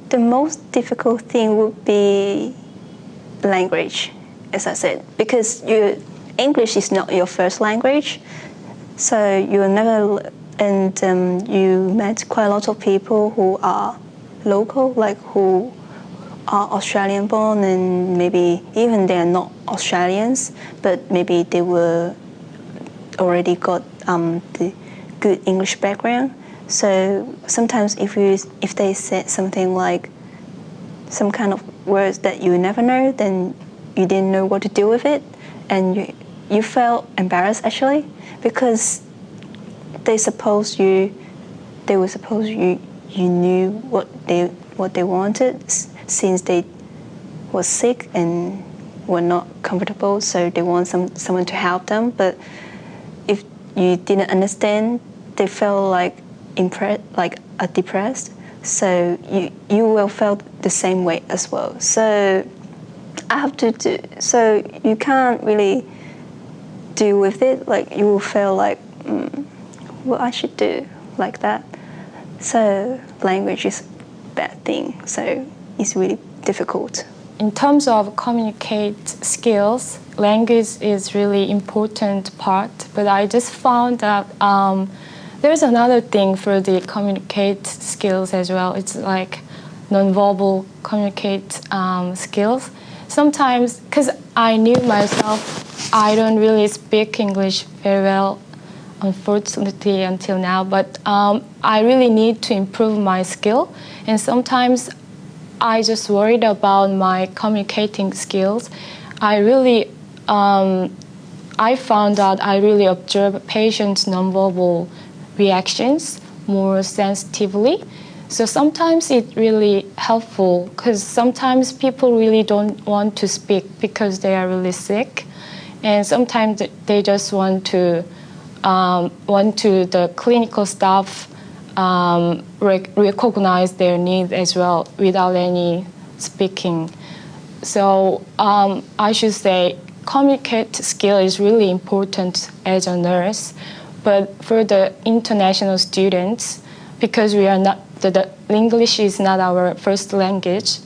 The most difficult thing would be language, as I said, because English is not your first language, so you never, and you met quite a lot of people who are local, like who are Australian born, and maybe even they are not Australians, but maybe they were already got the good English background. So sometimes if they said something like some kind of words that you never know, then you didn't know what to do with it, and you felt embarrassed actually, because they were supposed you knew what they wanted, since they were sick and were not comfortable, so they want someone to help them. But if you didn't understand, they felt like depressed. So you will feel the same way as well. So I have to do. So you can't really deal with it. Like you will feel like what I should do like that. So language is a bad thing. So it's really difficult. In terms of communicate skills, language is really important part. But I just found that there's another thing for the communicate skills as well. It's like nonverbal communicate skills. Sometimes, because I knew myself, I don't really speak English very well, unfortunately, until now. But I really need to improve my skill. And sometimes I just worried about my communicating skills. I found out I really observe patients' nonverbal reactions more sensitively. So sometimes it's really helpful, because sometimes people really don't want to speak because they are really sick, and sometimes they just want to the clinical staff recognize their need as well without any speaking. So I should say communicate skill is really important as a nurse. But for the international students, because we are not, the English is not our first language,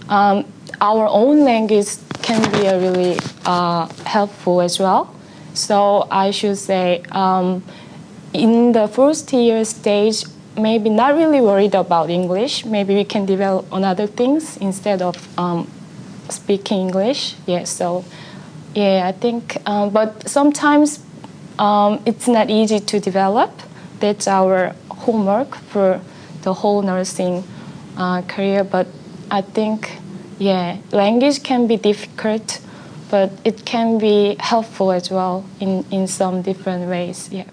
our own language can be a really helpful as well. So I should say in the first year stage, maybe not really worried about English. Maybe we can develop on other things instead of speaking English. Yeah, so yeah, I think, but sometimes it's not easy to develop. That's our homework for the whole nursing career. But I think, yeah, language can be difficult, but it can be helpful as well in some different ways. Yeah.